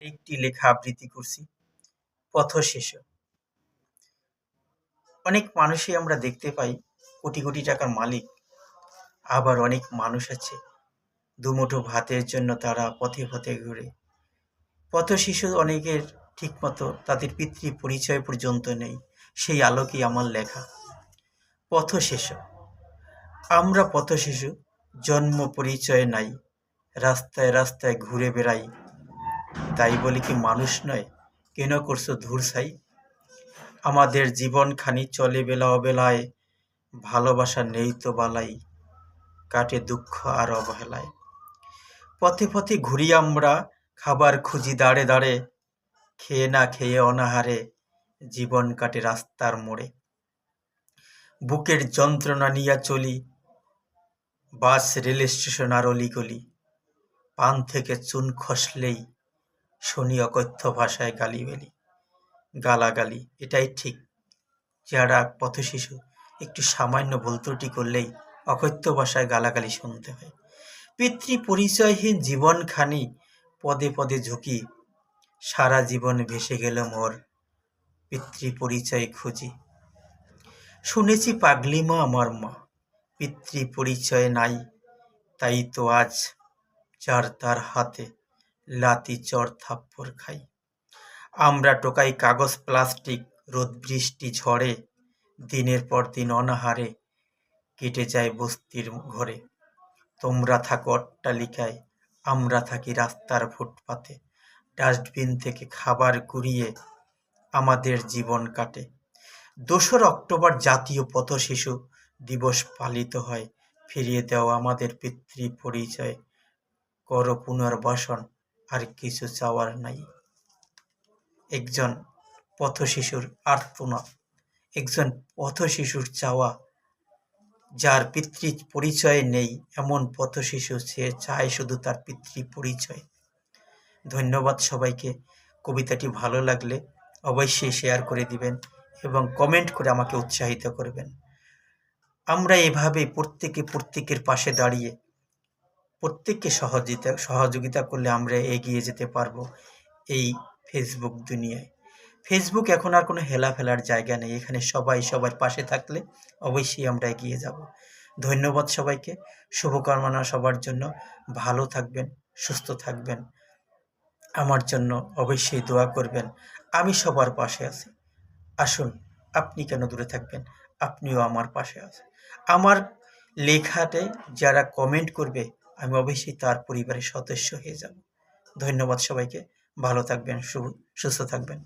একটি লেখা আবৃত্তি করছি, পথশিশু। অনেক মানুষই আমরা দেখতে পাই কোটি কোটি টাকার মালিক, আবার অনেক মানুষ আছে দুমুঠো ভাতের জন্য তারা পথে পথে ঘুরে। পথশিশু অনেকের ঠিকমতো তাদের পিতৃ পরিচয় পর্যন্ত নেই, সেই আলোকেই আমার লেখা পথশিশু। আমরা পথশিশু, জন্ম পরিচয় নাই, রাস্তায় রাস্তায় ঘুরে বেড়াই, তাই বলি কি মানুষ নয়, কেন করছো ধূরছাই? আমাদের জীবনখানি চলে বেলা অবেলায়, ভালোবাসা নেই তো বালাই, কাটে দুঃখ আর অবহেলায়। পথে পথে ঘুরি আমরা, খাবার খুঁজি দাঁড়ে দাঁড়ে, খেয়ে না খেয়ে অনাহারে জীবন কাটে রাস্তার মোড়ে। বুকের যন্ত্রণা নিয়া চলি, বাস রেল স্টেশন আর অলিগলি, পান থেকে চুন খসলেই শুনি অকথ্য ভাষায় গালিবেলি, গালাগালি। এটাই ঠিক, যারা পথশিশু একটু সামান্য ভুল ত্রুটি করলেই অকথ্য ভাষায় গালাগালি শুনতে হয়। পিতৃ পরিচয়হীন জীবনখানি পদে পদে ঝুঁকি, সারা জীবন ভেসে গেল মোর পিতৃ পরিচয় খুঁজি। শুনেছি পাগলি মা আমার মা, পিতৃ পরিচয় নাই, তাই তো আজ যার তার হাতে লাতি চর থাপ্পড় খাই। আমরা টোকাই কাগজ প্লাস্টিক, রোদ বৃষ্টি ঝড়ে, দিনের পর দিন অনাহারে কেটে যায় বস্তির ঘরে। তোমরা থাকো অট্টালিকায়, আমরা থাকি রাস্তার ফুটপাতে, ডাস্টবিন থেকে খাবার কুড়িয়ে আমাদের জীবন কাটে। ২রা অক্টোবর জাতীয় পথশিশু দিবস পালিত হয়, ফিরিয়ে দাও আমাদের পিতৃ পরিচয়, করো পুনর্বাসন, আর কিছু চাওয়ার নাই। একজন পথশিশুর আর্তনাদ, একজন পথশিশুর চাওয়া, যার পিতৃ পরিচয় নেই এমন পথশিশু, সে চায় শুধু তার পিতৃ পরিচয়। ধন্যবাদ সবাইকে। কবিতাটি ভালো লাগলে অবশ্যই শেয়ার করে দিবেন এবং কমেন্ট করে আমাকে উৎসাহিত করবেন। আমরা এভাবে প্রত্যেকে প্রত্যেকের পাশে দাঁড়িয়ে প্রত্যেককে সহযোগিতা করলে আমরা এগিয়ে যেতে পারবো এই ফেসবুক দুনিয়ায়। ফেসবুক এখন আর কোনো হেলাফেলার জায়গা নেই, এখানে সবাই সবার পাশে থাকলে অবশ্যই আমরা এগিয়ে যাব। ধন্যবাদ সবাইকে, শুভকামনা সবার জন্য। ভালো থাকবেন, সুস্থ থাকবেন, আমার জন্য অবশ্যই দোয়া করবেন। আমি সবার পাশে আছি। আসুন, আপনি কেন দূরে থাকবেন, আপনিও আমার পাশে আছেন। আমার লেখাতে যারা কমেন্ট করবে আমি অবশ্যই তার পরিবারের সদস্য হয়ে যাব। ধন্যবাদ সবাইকে, ভালো থাকবেন, সুস্থ থাকবেন।